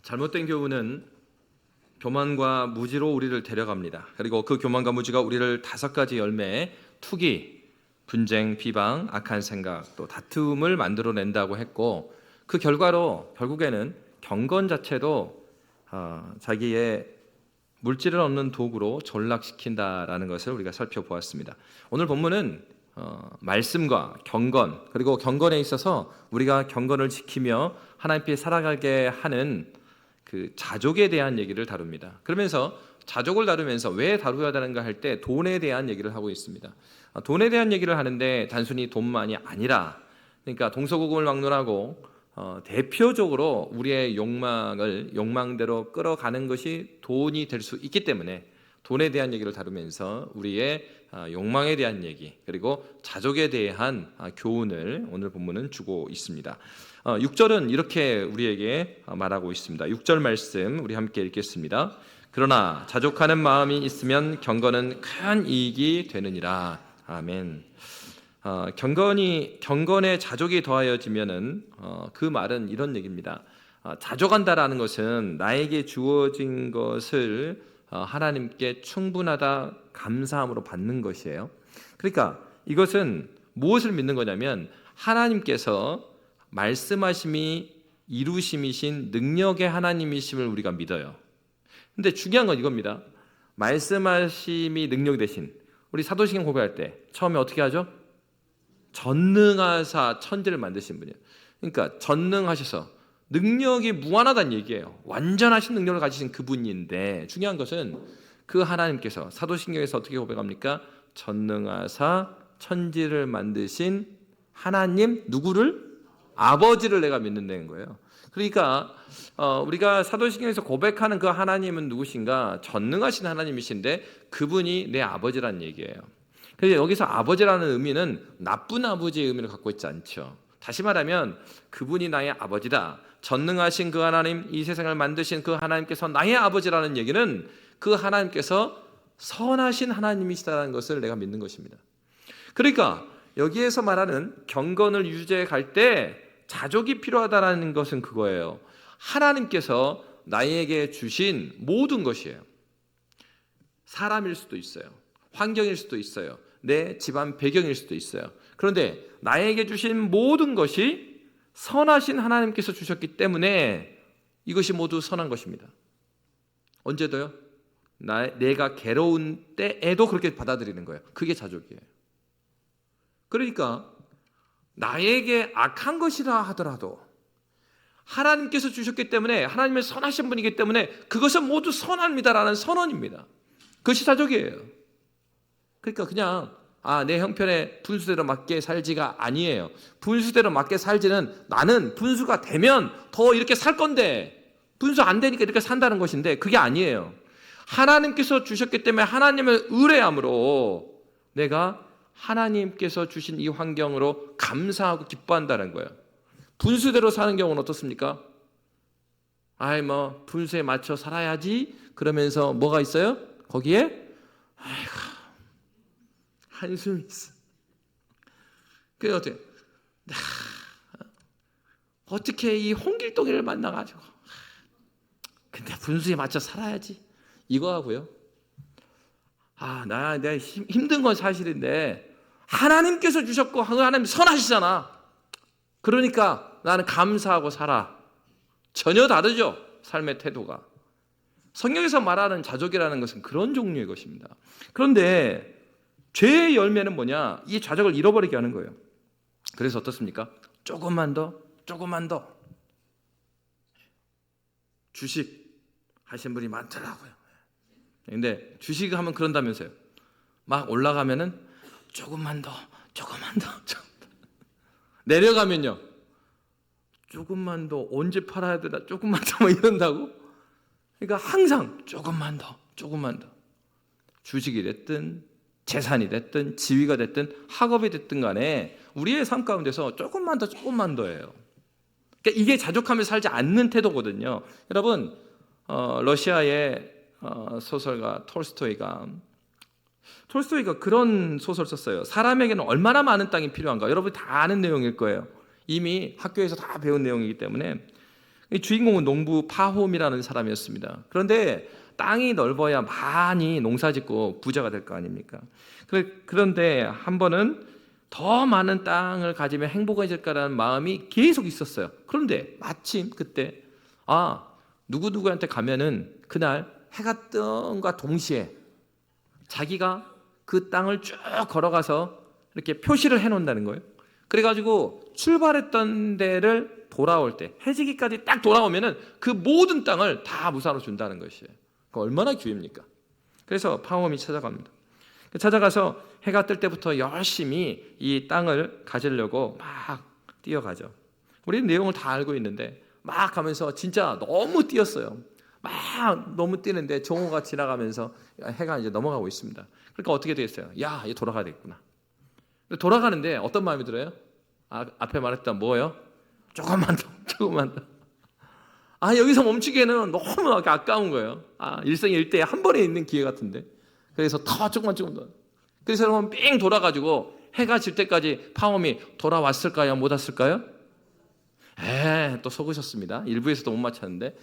잘못된 교훈은 교만과 무지로 우리를 데려갑니다. 그리고 그 교만과 무지가 우리를 5가지 열매, 투기, 분쟁, 비방, 악한 생각, 또 다툼을 만들어낸다고 했고, 그 결과로 결국에는 경건 자체도 자기의 물질을 얻는 도구로 전락시킨다라는 것을 우리가 살펴보았습니다. 오늘 본문은 말씀과 경건, 그리고 경건에 있어서 우리가 경건을 지키며 하나님께 살아가게 하는 그 자족에 대한 얘기를 다룹니다. 그러면서 자족을 다루면서 왜 다루어야 되는가 할 때 돈에 대한 얘기를 하고 있습니다. 돈에 대한 얘기를 하는데 단순히 돈만이 아니라, 그러니까 동서고금을 막론하고 대표적으로 우리의 욕망대로 끌어가는 것이 돈이 될 수 있기 때문에 돈에 대한 얘기를 다루면서 우리의 욕망에 대한 얘기, 그리고 자족에 대한 교훈을 오늘 본문은 주고 있습니다. 6절은 이렇게 우리에게 말하고 있습니다. 6절 말씀 우리 함께 읽겠습니다. 그러나 자족하는 마음이 있으면 경건은 큰 이익이 되느니라. 아멘. 경건에 자족이 더하여지면은 그 말은 이런 얘기입니다. 자족한다라는 것은 나에게 주어진 것을 하나님께 충분하다 감사함으로 받는 것이에요. 그러니까 이것은 무엇을 믿는 거냐면 하나님께서 말씀하심이 이루심이신 능력의 하나님이심을 우리가 믿어요. 근데 중요한 건 이겁니다. 말씀하심이 능력 대신 우리 사도신경 고백할 때 처음에 어떻게 하죠? 전능하사 천지를 만드신 분이에요. 그러니까 전능하셔서 능력이 무한하다는 얘기예요. 완전하신 능력을 가지신 그분인데 중요한 것은 그 하나님께서 사도신경에서 어떻게 고백합니까? 전능하사 천지를 만드신 하나님 누구를? 아버지를 내가 믿는다는 거예요. 그러니까 우리가 사도신경에서 고백하는 그 하나님은 누구신가? 전능하신 하나님이신데 그분이 내 아버지라는 얘기예요. 그래서 여기서 아버지라는 의미는 나쁜 아버지의 의미를 갖고 있지 않죠. 다시 말하면 그분이 나의 아버지다. 전능하신 그 하나님, 이 세상을 만드신 그 하나님께서 나의 아버지라는 얘기는 그 하나님께서 선하신 하나님이시다는 것을 내가 믿는 것입니다. 그러니까 여기에서 말하는 경건을 유지해 갈 때 자족이 필요하다는 것은 그거예요. 하나님께서 나에게 주신 모든 것이에요. 사람일 수도 있어요. 환경일 수도 있어요. 내 집안 배경일 수도 있어요. 그런데 나에게 주신 모든 것이 선하신 하나님께서 주셨기 때문에 이것이 모두 선한 것입니다. 언제도요? 내가 괴로운 때에도 그렇게 받아들이는 거예요. 그게 자족이에요. 그러니까 나에게 악한 것이라 하더라도 하나님께서 주셨기 때문에 하나님의 선하신 분이기 때문에 그것은 모두 선합니다라는 선언입니다. 그것이 자족이에요. 그러니까 그냥 내 형편에 분수대로 맞게 살지가 아니에요. 분수대로 맞게 살지는 나는 분수가 되면 더 이렇게 살 건데 분수 안 되니까 이렇게 산다는 것인데 그게 아니에요. 하나님께서 주셨기 때문에 하나님을 의뢰함으로 내가 하나님께서 주신 이 환경으로 감사하고 기뻐한다는 거예요. 분수대로 사는 경우는 어떻습니까? 분수에 맞춰 살아야지 그러면서 뭐가 있어요? 거기에 한숨이 있어. 그래 어떻게 이 홍길동이를 만나가지고 근데 분수에 맞춰 살아야지 이거 하고요. 내가 힘든 건 사실인데 하나님께서 주셨고 하나님 선하시잖아. 그러니까 나는 감사하고 살아. 전혀 다르죠. 삶의 태도가. 성경에서 말하는 자족이라는 것은 그런 종류의 것입니다. 그런데 죄의 열매는 뭐냐? 이 자족을 잃어버리게 하는 거예요. 그래서 어떻습니까? 조금만 더 주식 하신 분이 많더라고요. 근데 주식 하면 그런다면서요. 막 올라가면은 조금만 더 내려가면요. 조금만 더 언제 팔아야 되나? 조금만 더 이런다고? 그러니까 항상 조금만 더 주식이 됐든 재산이 됐든 지위가 됐든 학업이 됐든 간에 우리의 삶 가운데서 조금만 더예요. 그러니까 이게 자족하며 살지 않는 태도거든요. 여러분 러시아의 소설가 톨스토이가 그런 소설 썼어요. 사람에게는 얼마나 많은 땅이 필요한가? 여러분이 다 아는 내용일 거예요. 이미 학교에서 다 배운 내용이기 때문에 이 주인공은 농부 파홈이라는 사람이었습니다. 그런데 땅이 넓어야 많이 농사짓고 부자가 될 거 아닙니까? 그런데 한 번은 더 많은 땅을 가지면 행복해질까라는 마음이 계속 있었어요. 그런데 마침 그때 누구누구한테 가면은 그날 해가 뜬과 동시에 자기가 그 땅을 쭉 걸어가서 이렇게 표시를 해놓는다는 거예요. 그래가지고 출발했던 데를 돌아올 때 해지기까지 딱 돌아오면은 그 모든 땅을 다 무사로 준다는 것이에요. 얼마나 기회입니까? 그래서 파홈이 찾아갑니다. 찾아가서 해가 뜰 때부터 열심히 이 땅을 가지려고 막 뛰어가죠. 우리는 내용을 다 알고 있는데 막 가면서 진짜 너무 뛰었어요. 막 너무 뛰는데 정오가 지나가면서 해가 이제 넘어가고 있습니다. 그러니까 어떻게 되겠어요? 야, 이제 돌아가야 되겠구나. 돌아가는데 어떤 마음이 들어요? 앞에 말했던 뭐예요? 조금만 더. 여기서 멈추기에는 너무 아까운 거예요. 일생에 일대에 한 번에 있는 기회 같은데. 그래서 더 조금 더. 그래서 여러분 삥 돌아가지고 해가 질 때까지 파홈이 돌아왔을까요? 못 왔을까요? 또 속으셨습니다. 일부에서도 못 맞췄는데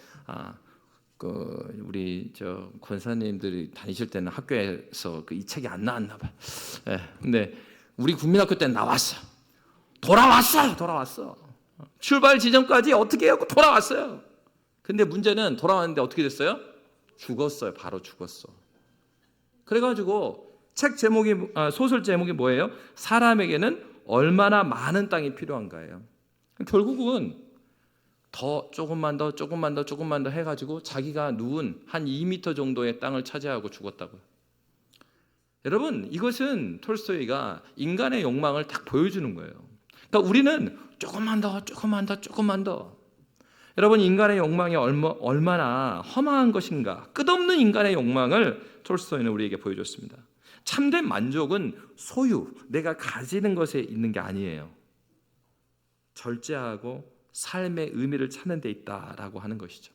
우리 권사님들이 다니실 때는 학교에서 이 책이 안 나왔나 봐. 근데 우리 국민학교 때는 나왔어. 돌아왔어. 출발 지점까지 어떻게 하고 돌아왔어요. 근데 문제는 돌아왔는데 어떻게 됐어요? 죽었어요. 바로 죽었어. 그래가지고 소설 제목이 뭐예요? 사람에게는 얼마나 많은 땅이 필요한가예요. 결국은 조금만 더 해가지고 자기가 누운 한 2m 정도의 땅을 차지하고 죽었다고요. 여러분, 이것은 톨스토이가 인간의 욕망을 딱 보여주는 거예요. 그러니까 우리는 조금만 더. 여러분, 인간의 욕망이 얼마나 허망한 것인가, 끝없는 인간의 욕망을 톨스토이는 우리에게 보여줬습니다. 참된 만족은 내가 가지는 것에 있는 게 아니에요. 절제하고 삶의 의미를 찾는 데 있다라고 하는 것이죠.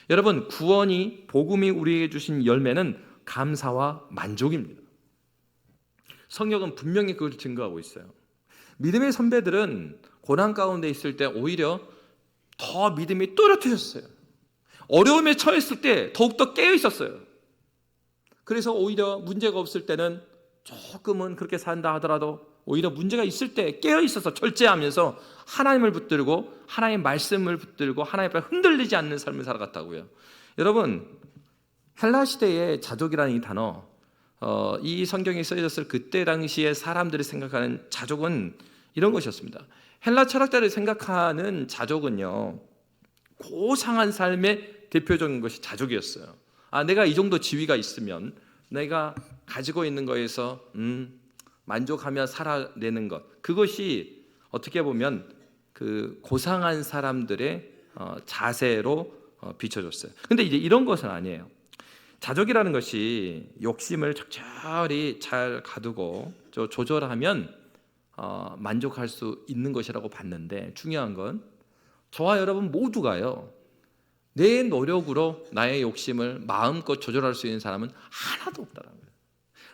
여러분, 복음이 우리에게 주신 열매는 감사와 만족입니다. 성경은 분명히 그걸 증거하고 있어요. 믿음의 선배들은 고난 가운데 있을 때 오히려 더 믿음이 또렷해졌어요. 어려움에 처했을 때 더욱더 깨어 있었어요. 그래서 오히려 문제가 없을 때는 조금은 그렇게 산다 하더라도 오히려 문제가 있을 때 깨어 있어서 절제하면서 하나님을 붙들고 하나님의 말씀을 붙들고 하나님 앞에 흔들리지 않는 삶을 살아갔다고요. 여러분, 헬라 시대의 자족이라는 이 단어, 이 성경이 써졌을 그때 당시에 사람들이 생각하는 자족은 이런 것이었습니다. 헬라 철학자들이 생각하는 자족은요, 고상한 삶의 대표적인 것이 자족이었어요. 내가 이 정도 지위가 있으면 내가 가지고 있는 거에서 만족하며 살아내는 것, 그것이 어떻게 보면 그 고상한 사람들의 자세로 비춰졌어요. 근데 이제 이런 것은 아니에요. 자족이라는 것이 욕심을 적절히 잘 가두고 조절하면 만족할 수 있는 것이라고 봤는데, 중요한 건 저와 여러분 모두가요, 내 노력으로 나의 욕심을 마음껏 조절할 수 있는 사람은 하나도 없다는 거예요.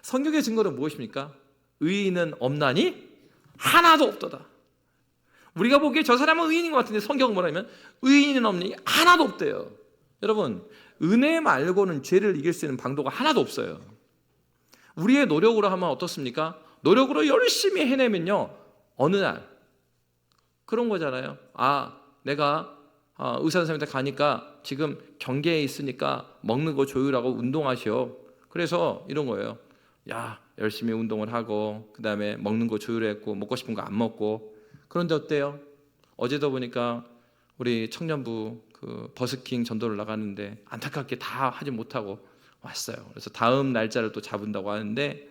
성경의 증거는 무엇입니까? 의인은 없나니 하나도 없도다. 우리가 보기에 저 사람은 의인인 것 같은데 성경은 뭐라면 의인은 없니 하나도 없대요. 여러분, 은혜 말고는 죄를 이길 수 있는 방도가 하나도 없어요. 우리의 노력으로 하면 어떻습니까? 노력으로 열심히 해내면요, 어느 날 그런 거잖아요. 내가 의사 선생님한테 가니까 지금 경계에 있으니까 먹는 거 조율하고 운동하시오. 그래서 이런 거예요. 열심히 운동을 하고 그 다음에 먹는 거 조율했고 먹고 싶은 거 안 먹고. 그런데 어때요? 어제도 보니까 우리 청년부 버스킹 전도를 나갔는데 안타깝게 다 하지 못하고 왔어요. 그래서 다음 날짜를 또 잡은다고 하는데,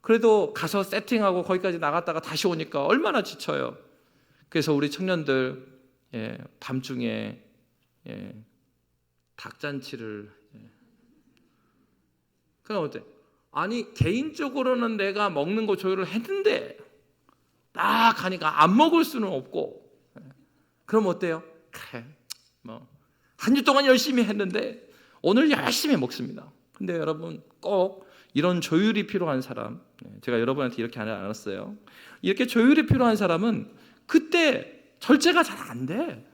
그래도 가서 세팅하고 거기까지 나갔다가 다시 오니까 얼마나 지쳐요. 그래서 우리 청년들 밤중에 닭잔치를 그럼 어때? 개인적으로는 내가 먹는 거 조율을 했는데 딱 가니까 안 먹을 수는 없고, 그럼 어때요? 그래, 한 주 동안 열심히 했는데 오늘 열심히 먹습니다. 근데 여러분, 꼭 이런 조율이 필요한 사람, 제가 여러분한테 이렇게 하지 않았어요. 이렇게 조율이 필요한 사람은 그때 절제가 잘 안 돼.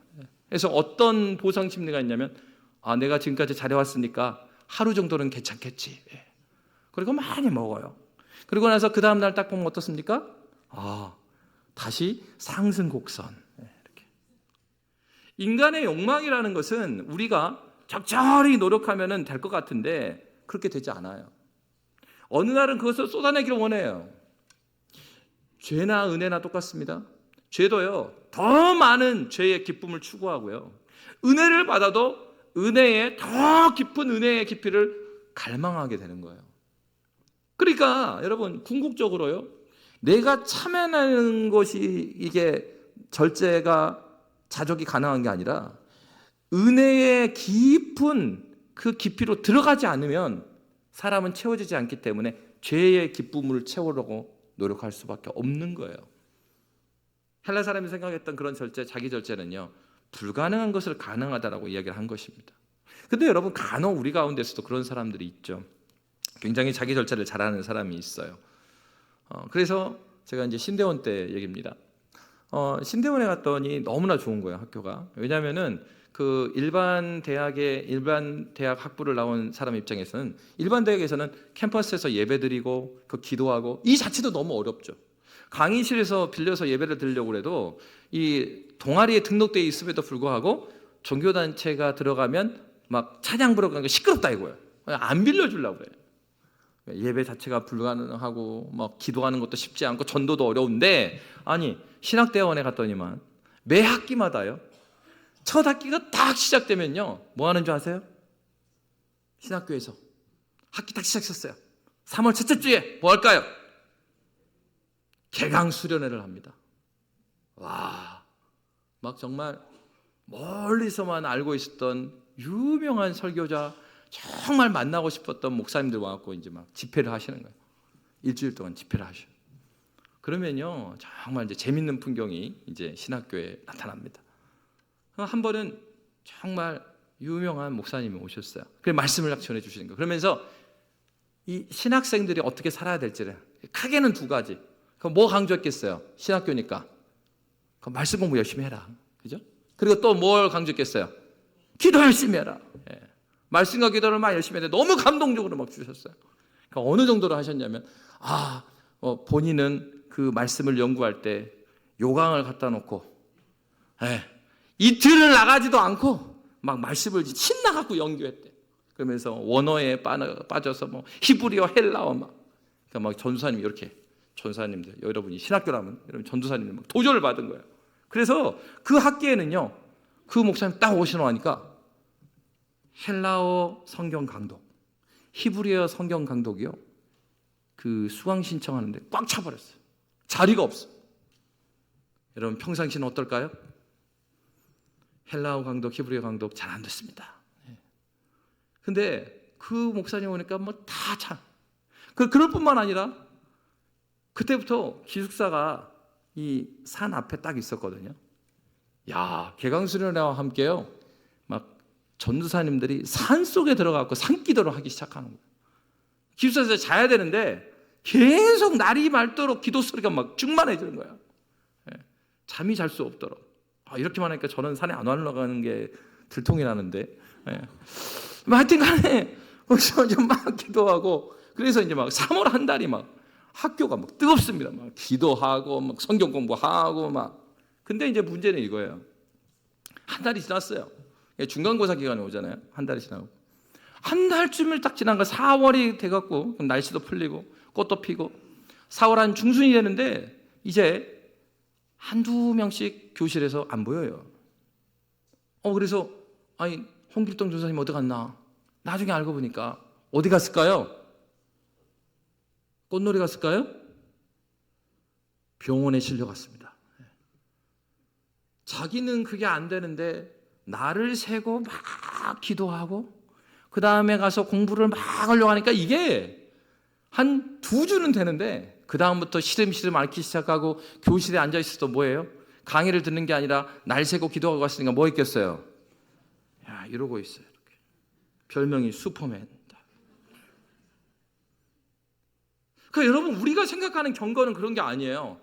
그래서 어떤 보상 심리가 있냐면 내가 지금까지 잘해왔으니까 하루 정도는 괜찮겠지. 그리고 많이 먹어요. 그리고 나서 그 다음날 딱 보면 어떻습니까? 다시 상승 곡선. 이렇게. 인간의 욕망이라는 것은 우리가 적절히 노력하면 될 것 같은데 그렇게 되지 않아요. 어느 날은 그것을 쏟아내기를 원해요. 죄나 은혜나 똑같습니다. 죄도요, 더 많은 죄의 기쁨을 추구하고요, 은혜를 받아도 은혜의 더 깊은 은혜의 깊이를 갈망하게 되는 거예요. 그러니까 여러분, 궁극적으로요, 내가 참여하는 것이 이게 절제가 자족이 가능한 게 아니라 은혜의 깊은 그 깊이로 들어가지 않으면 사람은 채워지지 않기 때문에 죄의 기쁨을 채우려고 노력할 수밖에 없는 거예요. 헬라 사람이 생각했던 그런 절제, 자기 절제는요, 불가능한 것을 가능하다라고 이야기를 한 것입니다. 근데 여러분, 간혹 우리 가운데서도 그런 사람들이 있죠. 굉장히 자기 절제를 잘하는 사람이 있어요. 그래서 제가 이제 신대원 때 얘기입니다. 신대원에 갔더니 너무나 좋은 거예요, 학교가. 왜냐하면은 그 일반 대학 학부를 나온 사람 입장에서는, 일반 대학에서는 캠퍼스에서 예배드리고 그 기도하고 이 자체도 너무 어렵죠. 강의실에서 빌려서 예배를 드리려고 해도 이 동아리에 등록되어 있음에도 불구하고 종교단체가 들어가면 막 찬양 부르고 하는 거 시끄럽다 이거예요. 안 빌려주려고 그래요. 예배 자체가 불가능하고 막 기도하는 것도 쉽지 않고 전도도 어려운데, 아니 신학대원에 갔더니만 매 학기마다요, 첫 학기가 딱 시작되면요, 뭐 하는 줄 아세요? 신학교에서 학기 딱 시작했어요. 3월 첫째 주에 뭐 할까요? 개강 수련회를 합니다. 와, 막 정말 멀리서만 알고 있었던 유명한 설교자, 정말 만나고 싶었던 목사님들 와갖고 이제 막 집회를 하시는 거예요. 일주일 동안 집회를 하셔. 그러면요, 정말 이제 재밌는 풍경이 이제 신학교에 나타납니다. 한 번은 정말 유명한 목사님이 오셨어요. 그 말씀을 딱 전해 주시는 거예요. 그러면서 이 신학생들이 어떻게 살아야 될지를 크게는 두 가지. 그럼 뭐 강조했겠어요? 신학교니까 그 말씀 공부 열심히 해라, 그죠? 그리고 또 뭘 강조했겠어요? 기도 열심히 해라. 말씀과 기도를 막 열심히 했는데 너무 감동적으로 막 주셨어요. 그러니까 어느 정도로 하셨냐면, 본인은 그 말씀을 연구할 때 요강을 갖다 놓고 이틀을 나가지도 않고 막 말씀을 신나갖고 연구했대. 그러면서 원어에 빠져서 뭐 히브리어, 헬라어 그러니까 전도사님이 이렇게, 전도사님들, 여러분이 신학교라면 여러분 전도사님들 막 도전을 받은 거예요. 그래서 그 학기에는요, 그 목사님 딱 오시러 하니까 헬라어 성경 강독, 히브리어 성경 강독이요, 그 수강 신청하는데 꽉 차버렸어요. 자리가 없어. 여러분 평상시는 어떨까요? 헬라어 강독, 히브리어 강독 잘 안 됐습니다. 근데 그 목사님 오니까 뭐 다 참. 그럴 뿐만 아니라 그때부터 기숙사가 이 산 앞에 딱 있었거든요. 야, 개강수련회와 함께요, 막 전도사님들이 산 속에 들어가고 산기도를 하기 시작하는 거예요. 기숙사에서 자야 되는데 계속 날이 맑도록 기도 소리가 막 충만해지는 거예요. 잠이 잘 수 없도록. 이렇게만 하니까 저는 산에 안 올라가는 게 들통이 나는데, 하여튼 간에 거기서 막 기도하고, 그래서 이제 막 3월 한 달이 막 학교가 막 뜨겁습니다. 막 기도하고 막 성경 공부하고 막. 근데 이제 문제는 이거예요. 한 달이 지났어요. 중간고사 기간이 오잖아요. 한 달이 지나고. 한 달쯤을 딱 지난 거 4월이 돼갖고 날씨도 풀리고 꽃도 피고 4월 한 중순이 되는데 이제 한두 명씩 교실에서 안 보여요. 그래서 홍길동 전사님 어디 갔나? 나중에 알고 보니까 어디 갔을까요? 꽃놀이 갔을까요? 병원에 실려갔습니다. 자기는 그게 안 되는데 날을 새고 막 기도하고 그 다음에 가서 공부를 막 하려고 하니까 이게 한 2주는 되는데 그 다음부터 시름시름 앓기 시작하고 교실에 앉아있어도 뭐예요? 강의를 듣는 게 아니라 날 새고 기도하고 갔으니까 뭐 했겠어요? 이러고 있어요. 이렇게. 별명이 슈퍼맨. 여러분, 우리가 생각하는 경건은 그런 게 아니에요.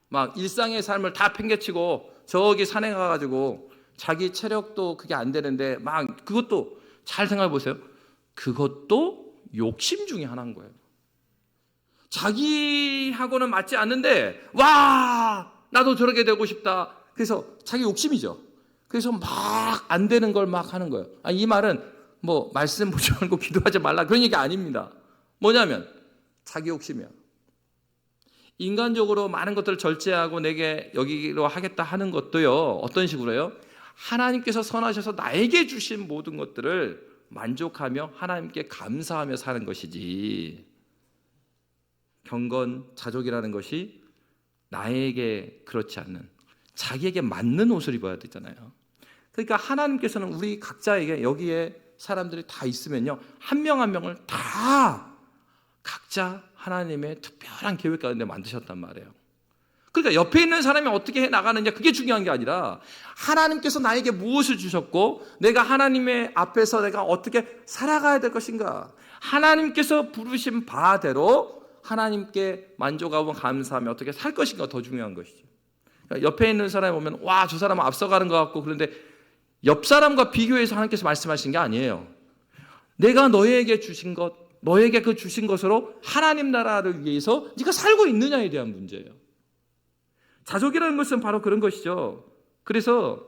막 일상의 삶을 다 팽개치고 저기 산에 가가지고 자기 체력도 그게 안 되는데 막 그것도 잘 생각해 보세요. 그것도 욕심 중에 하나인 거예요. 자기하고는 맞지 않는데 와 나도 저렇게 되고 싶다. 그래서 자기 욕심이죠. 그래서 막 안 되는 걸 막 하는 거예요. 이 말은 뭐 말씀 보지 말고 기도하지 말라 그런 얘기 아닙니다. 뭐냐면 자기 욕심이야. 인간적으로 많은 것들을 절제하고 내게 여기로 하겠다 하는 것도요. 어떤 식으로요? 하나님께서 선하셔서 나에게 주신 모든 것들을 만족하며 하나님께 감사하며 사는 것이지, 경건, 자족이라는 것이 나에게 그렇지 않는, 자기에게 맞는 옷을 입어야 되잖아요. 그러니까 하나님께서는 우리 각자에게 여기에 사람들이 다 있으면요, 한 명 한 명을 다 각자 하나님의 특별한 계획 가운데 만드셨단 말이에요. 그러니까 옆에 있는 사람이 어떻게 해 나가느냐 그게 중요한 게 아니라 하나님께서 나에게 무엇을 주셨고 내가 하나님의 앞에서 내가 어떻게 살아가야 될 것인가, 하나님께서 부르신 바대로 하나님께 만족하고 감사하며 어떻게 살 것인가 더 중요한 것이죠. 그러니까 옆에 있는 사람이 보면 와, 저 사람은 앞서가는 것 같고, 그런데 옆 사람과 비교해서 하나님께서 말씀하신 게 아니에요. 내가 너에게 주신 것, 너에게 그 주신 것으로 하나님 나라를 위해서 네가 살고 있느냐에 대한 문제예요. 자족이라는 것은 바로 그런 것이죠. 그래서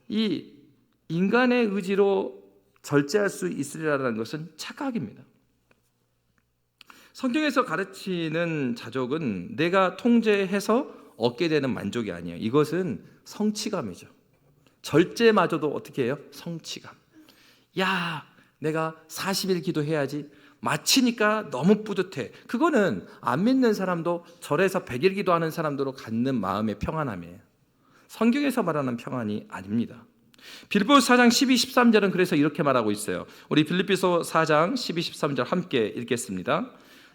이 인간의 의지로 절제할 수 있으리라는 것은 착각입니다. 성경에서 가르치는 자족은 내가 통제해서 얻게 되는 만족이 아니에요. 이것은 성취감이죠. 절제마저도 어떻게 해요? 성취감. 야, 내가 40일 기도해야지. 마치니까 너무 뿌듯해. 그거는 안 믿는 사람도 절에서 100일 기도하는 사람들로 갖는 마음의 평안함이에요. 성경에서 말하는 평안이 아닙니다. 빌립보서 4장 12, 13절은 그래서 이렇게 말하고 있어요. 우리 빌립보서 4장 12, 13절 함께 읽겠습니다.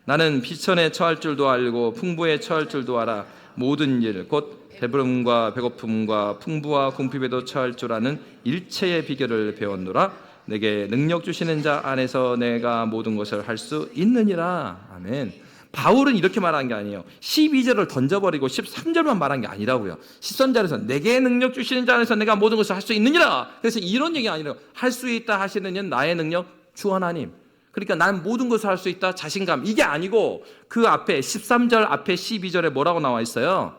나는 비천에 처할 줄도 알고 풍부에 처할 줄도 알아. 모든 일 곧 배부름과 배고픔과 풍부와 궁핍에도 처할 줄 아는 일체의 비결을 배웠노라. 내게 능력 주시는 자 안에서 내가 모든 것을 할 수 있느니라. 아멘. 바울은 이렇게 말한 게 아니에요. 12절을 던져버리고 13절만 말한 게 아니라고요. 13절에서 내게 능력 주시는 자 안에서 내가 모든 것을 할 수 있느니라. 그래서 이런 얘기 아니라요. 할 수 있다 하시는 이는 나의 능력 주 하나님. 그러니까 난 모든 것을 할 수 있다 자신감, 이게 아니고 그 앞에 13절 앞에 12절에 뭐라고 나와 있어요?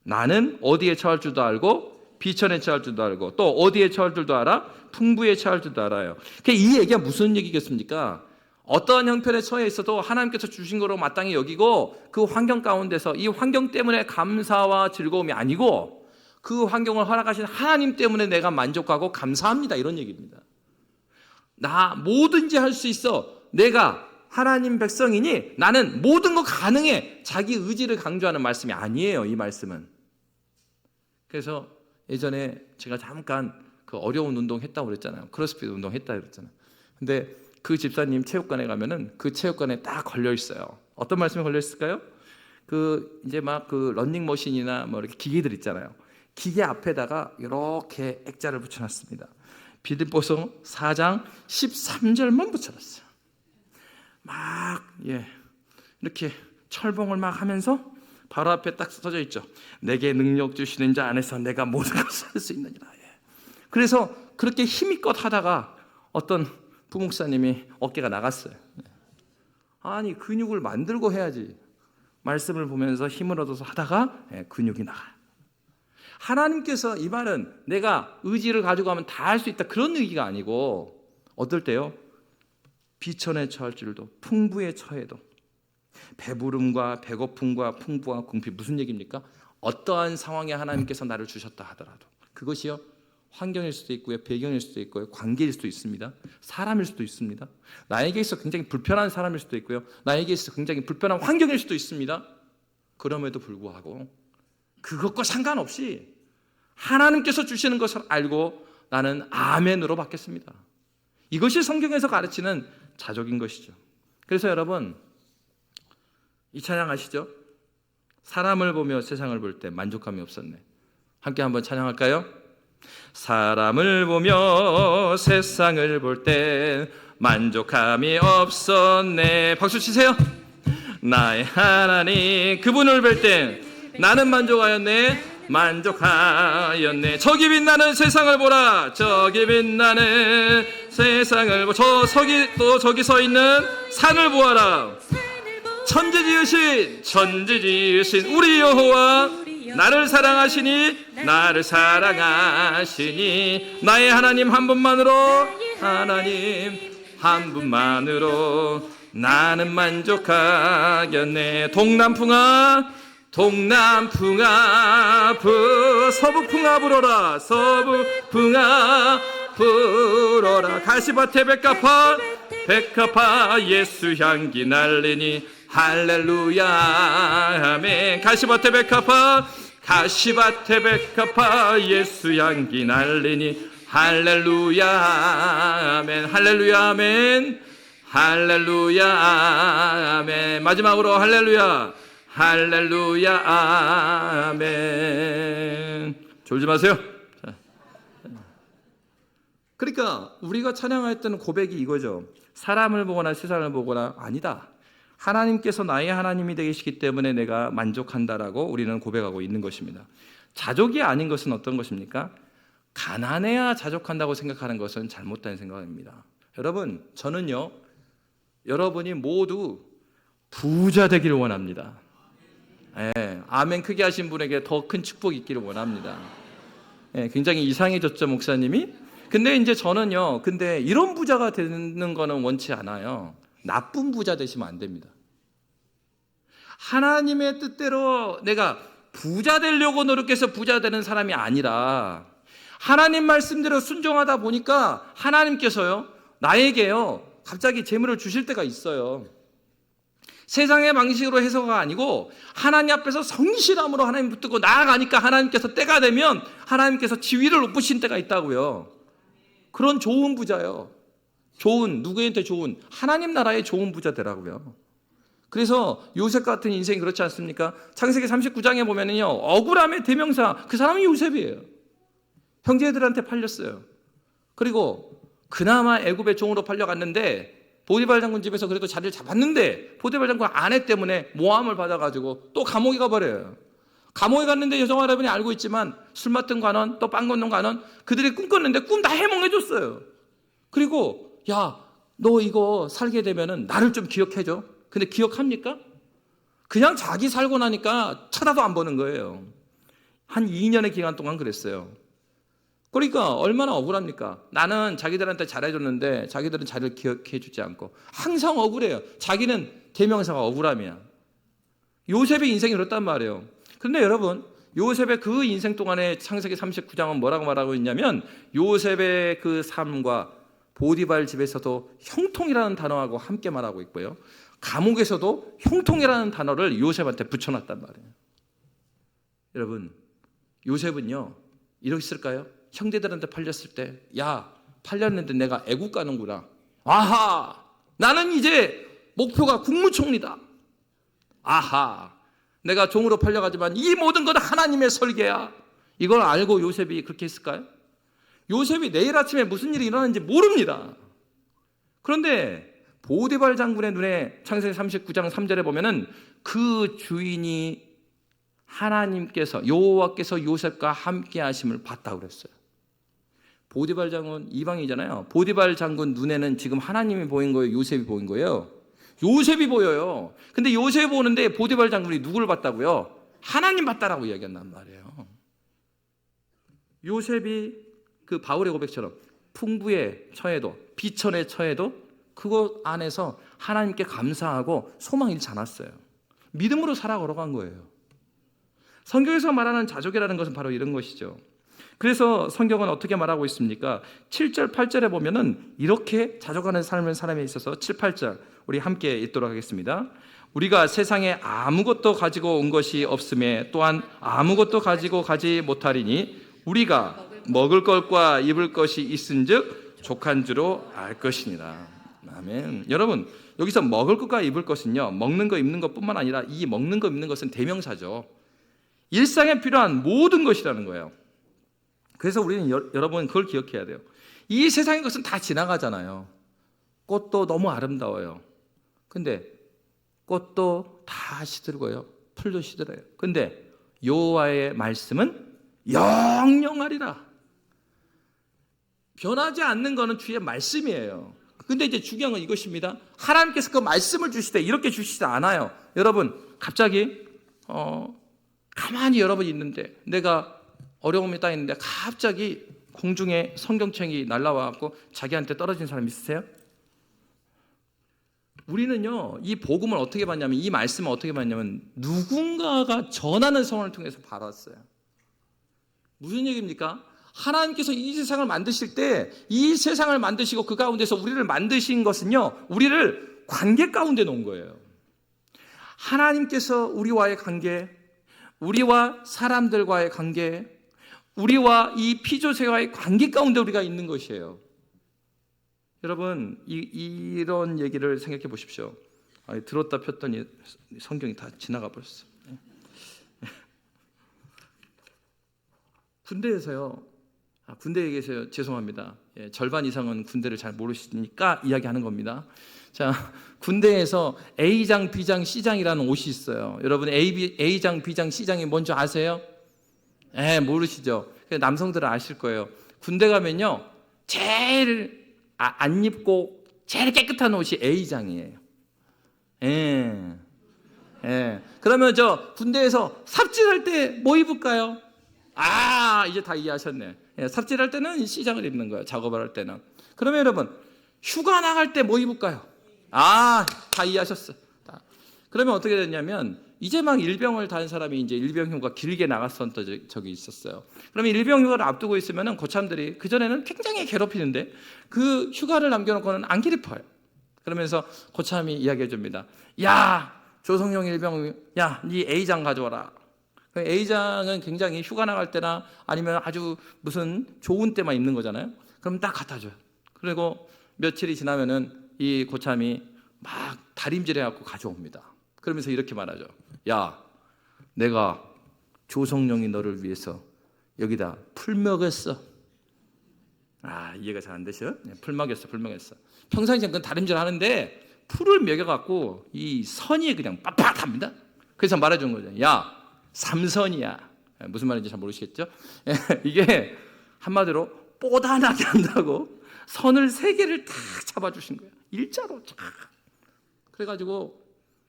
나는 어디에 처할 줄도 알고 비천에 처할 줄도 알고 또 어디에 처할 줄도 알아? 풍부에 처할 줄도 알아요. 이 얘기가 무슨 얘기겠습니까? 어떠한 형편에 처해 있어도 하나님께서 주신 거로 마땅히 여기고 그 환경 가운데서 이 환경 때문에 감사와 즐거움이 아니고 그 환경을 허락하신 하나님 때문에 내가 만족하고 감사합니다, 이런 얘기입니다. 나 뭐든지 할 수 있어. 내가 하나님 백성이니 나는 모든 거 가능해. 자기 의지를 강조하는 말씀이 아니에요, 이 말씀은. 그래서 예전에 제가 잠깐 그 어려운 운동 했다고 그랬잖아요. 크로스핏 운동 했다고 그랬잖아요. 근데 그 집사님 체육관에 가면은 그 체육관에 딱 걸려 있어요. 어떤 말씀이 걸려 있을까요? 그 이제 막 그 런닝머신이나 뭐 이렇게 기계들 있잖아요. 기계 앞에다가 이렇게 액자를 붙여놨습니다. 빌립보서 4장 13절만 붙여놨어요. 막 이렇게 철봉을 막 하면서 바로 앞에 딱 써져 있죠. 내게 능력 주시는 자 안에서 내가 모든 것을 할 수 있느니라. 그래서 그렇게 힘껏 하다가 어떤 부목사님이 어깨가 나갔어요. 아니, 근육을 만들고 해야지. 말씀을 보면서 힘을 얻어서 하다가 근육이 나가요. 하나님께서 이 말은 내가 의지를 가지고 하면 다 할 수 있다, 그런 얘기가 아니고, 어떨 때요? 비천에 처할 줄도 풍부에 처해도, 배부름과 배고픔과 풍부와 궁핍, 무슨 얘기입니까? 어떠한 상황에 하나님께서 나를 주셨다 하더라도 그것이요, 환경일 수도 있고요, 배경일 수도 있고요, 관계일 수도 있습니다, 사람일 수도 있습니다. 나에게 있어 굉장히 불편한 사람일 수도 있고요, 나에게 있어 굉장히 불편한 환경일 수도 있습니다. 그럼에도 불구하고 그것과 상관없이 하나님께서 주시는 것을 알고 나는 아멘으로 받겠습니다. 이것이 성경에서 가르치는 자족인 것이죠. 그래서 여러분, 이 찬양 아시죠? 사람을 보며 세상을 볼 때 만족감이 없었네. 함께 한번 찬양할까요? 사람을 보며 세상을 볼 때 만족함이 없었네. 박수 치세요. 나의 하나님 그분을 볼 때 나는 만족하였네. 만족하였네. 저기 빛나는 세상을 보라. 저기 빛나는 세상을 보라. 저기 서 있는 산을 보아라. 천지 지으신 우리 여호와 나를 사랑하시니 나의 하나님 한 분만으로 나는 만족하겠네. 동남풍아 서북풍아 불어라. 가시밭에 백합화 예수 향기 날리니 할렐루야 아멘. 가시밭에 백합화 예수 향기 날리니 할렐루야 아멘. 할렐루야 아멘. 할렐루야 아멘. 마지막으로 할렐루야 아멘. 졸지 마세요. 그러니까 우리가 찬양할 때는 고백이 이거죠. 사람을 보거나 세상을 보거나 아니다. 하나님께서 나의 하나님이 되시기 때문에 내가 만족한다라고 우리는 고백하고 있는 것입니다. 자족이 아닌 것은 어떤 것입니까? 가난해야 자족한다고 생각하는 것은 잘못된 생각입니다. 여러분, 저는요, 여러분이 모두 부자 되기를 원합니다. 아멘 크게 하신 분에게 더 큰 축복이 있기를 원합니다. 굉장히 이상해졌죠, 목사님이? 근데 이제 저는요, 근데 이런 부자가 되는 거는 원치 않아요. 나쁜 부자 되시면 안 됩니다. 하나님의 뜻대로 내가 부자 되려고 노력해서 부자 되는 사람이 아니라 하나님 말씀대로 순종하다 보니까 하나님께서요, 나에게요, 갑자기 재물을 주실 때가 있어요. 세상의 방식으로 해서가 아니고 하나님 앞에서 성실함으로 하나님 붙들고 나아가니까 하나님께서 때가 되면 하나님께서 지위를 높으신 때가 있다고요. 그런 좋은 부자요. 누구한테 좋은? 하나님 나라의 좋은 부자 되라고요. 그래서 요셉 같은 인생이 그렇지 않습니까? 창세기 39장에 보면은요, 억울함의 대명사, 그 사람이 요셉이에요. 형제들한테 팔렸어요. 그리고 그나마 애굽의 종으로 팔려갔는데 보디발 장군 집에서 그래도 자리를 잡았는데 보디발 장군 아내 때문에 모함을 받아가지고 또 감옥에 가버려요. 감옥에 갔는데 여성 여러분이 알고 있지만 술 맡은 관원, 또 빵 걷는 관원, 그들이 꿈 꿨는데 꿈 다 해몽해줬어요. 그리고 야, 너 이거 살게 되면은 나를 좀 기억해줘. 근데 기억합니까? 그냥 자기 살고 나니까 쳐다도 안 보는 거예요. 한 2년의 기간 동안 그랬어요. 그러니까 얼마나 억울합니까? 나는 자기들한테 잘해줬는데 자기들은 자기를 기억해주지 않고 항상 억울해요. 자기는 대명사가 억울함이야. 요셉의 인생이 그렇단 말이에요. 그런데 여러분, 요셉의 그 인생 동안에 창세기 39장은 뭐라고 말하고 있냐면 요셉의 그 삶과 보디발 집에서도 형통이라는 단어하고 함께 말하고 있고요, 감옥에서도 형통이라는 단어를 요셉한테 붙여놨단 말이에요. 여러분, 요셉은요 이랬을까요? 형제들한테 팔렸을 때, 야, 팔렸는데 내가 애국 가는구나. 아하, 나는 이제 목표가 국무총리다. 아하, 내가 종으로 팔려가지만 이 모든 건 하나님의 설계야. 이걸 알고 요셉이 그렇게 했을까요? 요셉이 내일 아침에 무슨 일이 일어나는지 모릅니다. 그런데 보디발 장군의 눈에 창세기 39장 3절에 보면은 그 주인이 하나님께서, 여호와께서 요셉과 함께 하심을 봤다고 그랬어요. 보디발 장군 이방이잖아요. 보디발 장군 눈에는 지금 하나님이 보인 거예요, 요셉이 보인 거예요? 요셉이 보여요. 근데 요셉이 보는데 보디발 장군이 누구를 봤다고요? 하나님 봤다라고 이야기한단 말이에요. 요셉이 그 바울의 고백처럼 풍부에 처해도, 비천에 처해도 그것 안에서 하나님께 감사하고 소망 잃지 않았어요. 믿음으로 살아 걸어간 거예요. 성경에서 말하는 자족이라는 것은 바로 이런 것이죠. 그래서 성경은 어떻게 말하고 있습니까? 7절, 8절에 보면은 이렇게 자족하는 삶을 사람에 있어서 7, 8절 우리 함께 읽도록 하겠습니다. 우리가 세상에 아무것도 가지고 온 것이 없음에 또한 아무것도 가지고 가지 못하리니 우리가 먹을 것과 입을 것이 있은즉 족한 줄로 알 것이니라. 아멘. 여러분, 여기서 먹을 것과 입을 것은요, 먹는 거 입는 것뿐만 아니라 이 먹는 거 입는 것은 대명사죠. 일상에 필요한 모든 것이라는 거예요. 그래서 우리는 여러분 그걸 기억해야 돼요. 이 세상의 것은 다 지나가잖아요. 꽃도 너무 아름다워요. 근데 꽃도 다 시들고요, 풀도 시들어요. 근데 여호와의 말씀은 영영하리라. 변하지 않는 것은 주의 말씀이에요. 근데 이제 중요한 건 이것입니다. 하나님께서 그 말씀을 주시되 이렇게 주시지 않아요. 여러분 갑자기 가만히 여러분이 있는데, 내가 어려움이 딱 있는데 갑자기 공중에 성경책이 날라와갖고 자기한테 떨어진 사람 있으세요? 우리는요, 이 복음을 어떻게 받냐면, 이 말씀을 어떻게 받냐면 누군가가 전하는 성을 통해서 받았어요. 무슨 얘기입니까? 하나님께서 이 세상을 만드실 때, 이 세상을 만드시고 그 가운데서 우리를 만드신 것은요, 우리를 관계 가운데 놓은 거예요. 하나님께서 우리와의 관계, 우리와 사람들과의 관계, 우리와 이 피조세와의 관계 가운데 우리가 있는 것이에요. 여러분, 이런 얘기를 생각해 보십시오. 들었다 폈더니 성경이 다 지나가 버렸어. 군대에서요, 군대 얘기해서요, 죄송합니다. 절반 이상은 군대를 잘 모르시니까 이야기하는 겁니다. 자, 군대에서 A장, B장, C장이라는 옷이 있어요. 여러분, A장, B장, C장이 뭔지 아세요? 모르시죠? 남성들은 아실 거예요. 군대 가면요, 제일 안 입고 제일 깨끗한 옷이 A장이에요. 그러면 저 군대에서 삽질할 때 뭐 입을까요? 이제 다 이해하셨네. 삽질할 때는 C장을 입는 거예요. 작업을 할 때는. 그러면 여러분, 휴가 나갈 때 뭐 입을까요? 다 이해하셨어. 그러면 어떻게 됐냐면, 이제 막 일병을 단 사람이 이제 일병휴가 길게 나갔었던 적이 있었어요. 그러면 일병휴가를 앞두고 있으면은 고참들이 그전에는 굉장히 괴롭히는데 그 휴가를 남겨놓고는 안 괴롭혀요. 그러면서 고참이 이야기해 줍니다. 야, 조성용 일병, 야, 네 A장 가져와라. A장은 굉장히 휴가 나갈 때나 아니면 아주 무슨 좋은 때만 입는 거잖아요. 그럼 딱 갖다 줘요. 그리고 며칠이 지나면은 이 고참이 막 다림질해갖고 가져옵니다. 그러면서 이렇게 말하죠. 야, 내가 조성룡이 너를 위해서 여기다 풀 먹였어. 이해가 잘 안 되셔? 풀 먹였어. 평상시에 그건 다림질 하는데 풀을 먹여갖고 이 선이 그냥 빳빳합니다. 그래서 말해준 거죠. 야, 삼선이야. 무슨 말인지 잘 모르시겠죠? 이게 한마디로 뽀단하게 한다고 선을 3개를 탁 잡아주신 거예요. 일자로 쫙. 그래가지고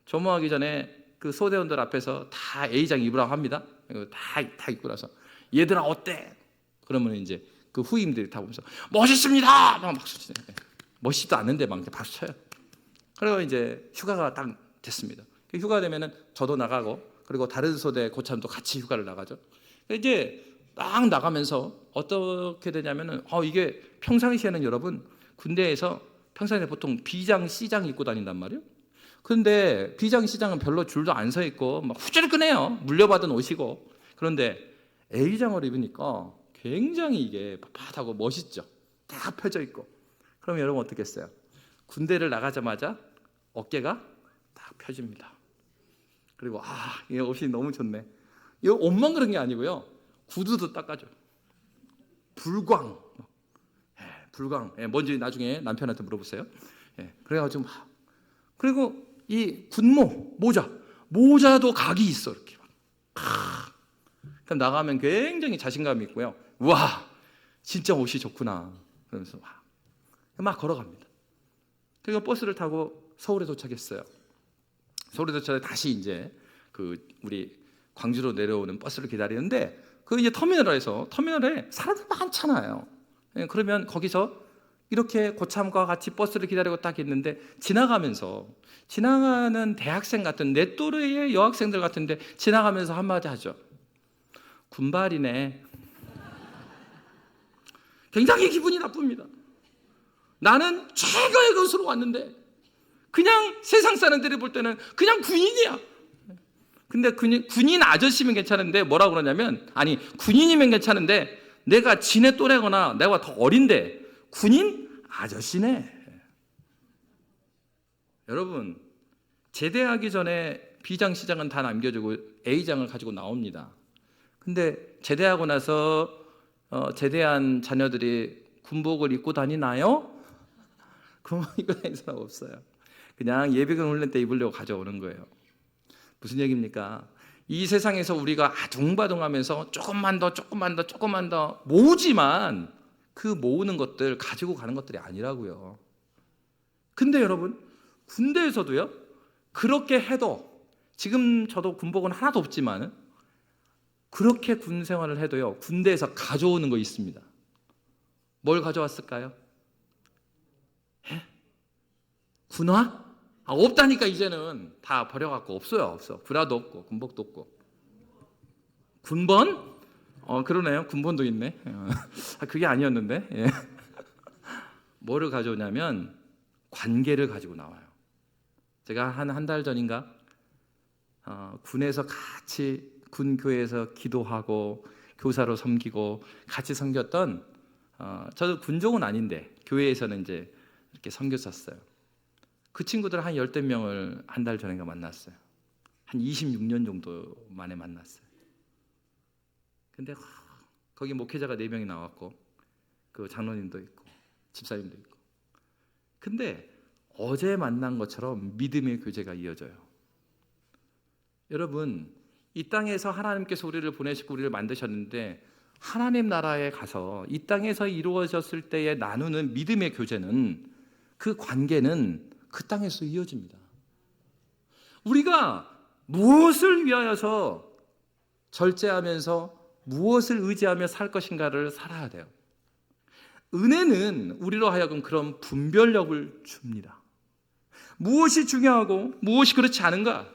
점호하기 전에 그 소대원들 앞에서 다 A장 입으라고 합니다. 다 입고 나서 얘들아 어때? 그러면 이제 그 후임들이 다 보면서 멋있습니다! 막 박수 치네요. 멋있지도 않는데 막 박수 쳐요. 그리고 이제 휴가가 딱 됐습니다. 휴가 되면은 저도 나가고, 그리고 다른 소대 고참도 같이 휴가를 나가죠. 이제 딱 나가면서 어떻게 되냐면은 이게 평상시에는 여러분 군대에서 평상시에 보통 B장, C장 입고 다닌단 말이에요. 그런데 B장, C장은 별로 줄도 안 서 있고 막 후줄근해요. 물려받은 옷이고. 그런데 A장을 입으니까 굉장히 이게 빳빳하고 멋있죠. 딱 펴져 있고. 그럼 여러분 어떻겠어요? 군대를 나가자마자 어깨가 딱 펴집니다. 그리고 이 옷이 너무 좋네. 이 옷만 그런 게 아니고요, 구두도 닦아줘. 불광. 뭔지 나중에 남편한테 물어보세요. 그래가지고 그리고 이 군모 모자도 각이 있어. 이렇게 그럼 나가면 굉장히 자신감이 있고요. 와, 진짜 옷이 좋구나. 그러면서 막 걸어갑니다. 그리고 버스를 타고 서울에 도착했어요. 서울에 도착해 다시 이제 그 우리 광주로 내려오는 버스를 기다리는데, 그 이제 터미널에 사람들 많잖아요. 그러면 거기서 이렇게 고참과 같이 버스를 기다리고 딱 있는데, 지나가는 대학생 같은 내 또래의 여학생들 같은데 지나가면서 한마디 하죠. 군발이네. 굉장히 기분이 나쁩니다. 나는 최고의 것으로 왔는데 그냥 세상 사람들이 볼 때는 그냥 군인이야. 근데 군인 아저씨면 괜찮은데 뭐라고 그러냐면, 군인이면 괜찮은데 내가 지네 또래거나 내가 더 어린데 군인 아저씨네. 여러분, 제대하기 전에 B장, C장은 다 남겨주고 A장을 가지고 나옵니다. 근데 제대하고 나서 제대한 자녀들이 군복을 입고 다니나요? 그럼 입고 다니는 사람 없어요. 그냥 예비군 훈련 때 입으려고 가져오는 거예요. 무슨 얘기입니까? 이 세상에서 우리가 아둥바둥하면서 조금만 더 모으지만 그 모으는 것들 가지고 가는 것들이 아니라고요. 근데 여러분, 군대에서도요, 그렇게 해도, 지금 저도 군복은 하나도 없지만 그렇게 군 생활을 해도요, 군대에서 가져오는 거 있습니다. 뭘 가져왔을까요? 군화? 없다니까. 이제는 다 버려갖고 없어. 군화도 없고 군복도 없고. 군번? 그러네요. 군번도 있네. 그게 아니었는데. 예. 뭐를 가져오냐면 관계를 가지고 나와요. 제가 한 달 전인가 군에서 같이 군교회에서 기도하고 교사로 섬기고 같이 섬겼던, 저도 군종은 아닌데 교회에서는 이제 이렇게 섬겼었어요. 그 친구들 한 10명을 한 달 전인가 만났어요. 한 26년 정도 만에 만났어요. 근데 거기 목회자가 4명이 나왔고 그 장로님도 있고 집사님도 있고. 근데 어제 만난 것처럼 믿음의 교제가 이어져요. 여러분, 이 땅에서 하나님께서 우리를 보내시고 우리를 만드셨는데, 하나님 나라에 가서 이 땅에서 이루어졌을 때에 나누는 믿음의 교제는, 그 관계는 그 땅에서 이어집니다. 우리가 무엇을 위하여서 절제하면서 무엇을 의지하며 살 것인가를 살아야 돼요. 은혜는 우리로 하여금 그런 분별력을 줍니다. 무엇이 중요하고 무엇이 그렇지 않은가?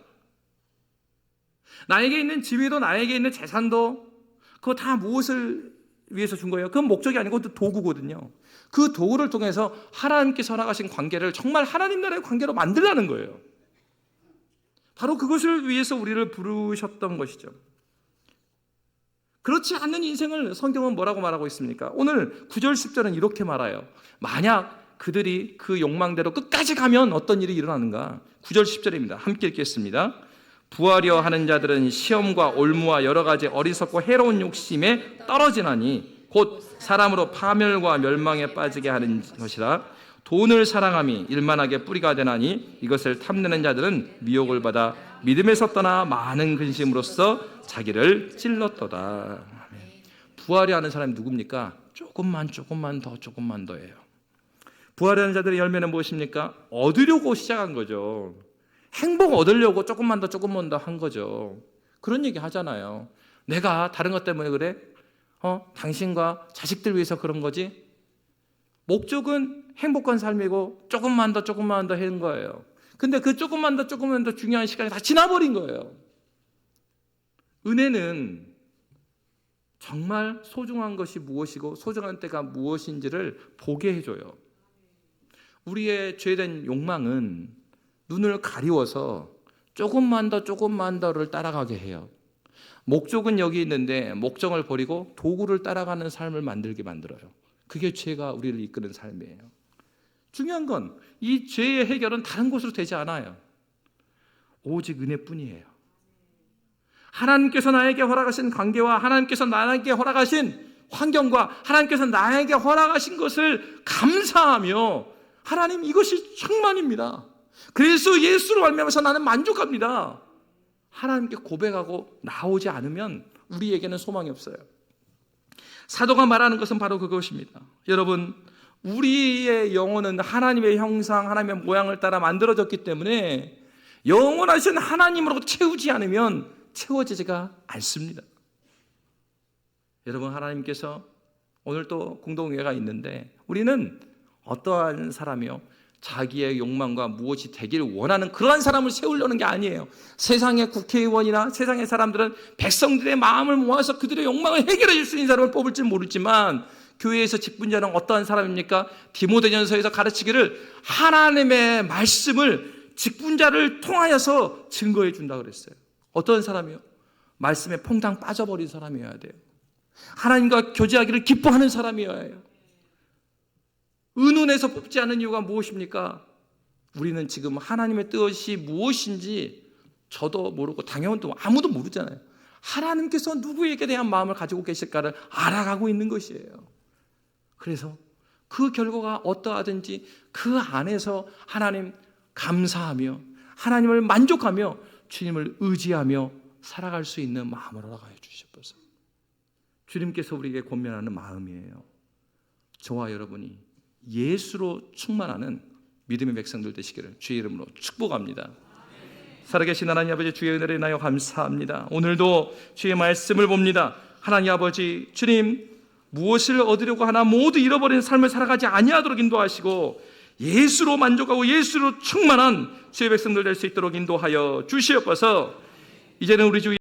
나에게 있는 지위도 나에게 있는 재산도 그거 다 무엇을 위해서 준 거예요? 그건 목적이 아니고 도구거든요. 그 도구를 통해서 하나님께서 허락하신 관계를 정말 하나님 나라의 관계로 만들라는 거예요. 바로 그것을 위해서 우리를 부르셨던 것이죠. 그렇지 않는 인생을 성경은 뭐라고 말하고 있습니까? 오늘 9절 10절은 이렇게 말해요. 만약 그들이 그 욕망대로 끝까지 가면 어떤 일이 일어나는가? 9절 10절입니다. 함께 읽겠습니다. 부하려 하는 자들은 시험과 올무와 여러 가지 어리석고 해로운 욕심에 떨어지나니 곧 사람으로 파멸과 멸망에 빠지게 하는 것이라. 돈을 사랑함이 일만하게 뿌리가 되나니 이것을 탐내는 자들은 미혹을 받아 믿음에서 떠나 많은 근심으로써 자기를 찔렀도다. 부하려 하는 사람이 누굽니까? 조금만 더예요. 부하려 하는 자들의 열매는 무엇입니까? 얻으려고 시작한 거죠. 행복 얻으려고 조금만 더 한 거죠. 그런 얘기 하잖아요. 내가 다른 것 때문에 그래? 당신과 자식들 위해서 그런 거지? 목적은 행복한 삶이고 조금만 더 하는 거예요. 근데 그 조금만 더 중요한 시간이 다 지나버린 거예요. 은혜는 정말 소중한 것이 무엇이고 소중한 때가 무엇인지를 보게 해줘요. 우리의 죄된 욕망은 눈을 가리워서 조금만 더를 따라가게 해요. 목적은 여기 있는데 목적을 버리고 도구를 따라가는 삶을 만들게 만들어요. 그게 죄가 우리를 이끄는 삶이에요. 중요한 건 이 죄의 해결은 다른 곳으로 되지 않아요. 오직 은혜뿐이에요. 하나님께서 나에게 허락하신 관계와 하나님께서 나에게 허락하신 환경과 하나님께서 나에게 허락하신 것을 감사하며, 하나님 이것이 충만입니다. 그래서 예수로 말미암아서 나는 만족합니다. 하나님께 고백하고 나오지 않으면 우리에게는 소망이 없어요. 사도가 말하는 것은 바로 그것입니다. 여러분, 우리의 영혼은 하나님의 형상, 하나님의 모양을 따라 만들어졌기 때문에 영원하신 하나님으로 채우지 않으면 채워지지가 않습니다. 여러분, 하나님께서 오늘 또 공동회가 있는데 우리는 어떠한 사람이요? 자기의 욕망과 무엇이 되길 원하는 그러한 사람을 세우려는 게 아니에요. 세상의 국회의원이나 세상의 사람들은 백성들의 마음을 모아서 그들의 욕망을 해결해 줄 수 있는 사람을 뽑을지 모르지만, 교회에서 직분자는 어떠한 사람입니까? 디모데전서에서 가르치기를 하나님의 말씀을 직분자를 통하여서 증거해 준다고 그랬어요. 어떤 사람이요? 말씀에 퐁당 빠져버린 사람이어야 돼요. 하나님과 교제하기를 기뻐하는 사람이어야 해요. 의논해서 뽑지 않은 이유가 무엇입니까? 우리는 지금 하나님의 뜻이 무엇인지 저도 모르고 당연히 아무도 모르잖아요. 하나님께서 누구에게 대한 마음을 가지고 계실까를 알아가고 있는 것이에요. 그래서 그 결과가 어떠하든지 그 안에서 하나님 감사하며 하나님을 만족하며 주님을 의지하며 살아갈 수 있는 마음으로 나가여 주시옵소서. 주님께서 우리에게 권면하는 마음이에요. 저와 여러분이 예수로 충만하는 믿음의 백성들 되시기를 주의 이름으로 축복합니다. 살아계신 하나님 아버지, 주의 은혜를 인하여 감사합니다. 오늘도 주의 말씀을 봅니다. 하나님 아버지, 주님 무엇을 얻으려고 하나 모두 잃어버린 삶을 살아가지 아니하도록 인도하시고 예수로 만족하고 예수로 충만한 주의 백성들 될 수 있도록 인도하여 주시옵소서. 이제는 우리 주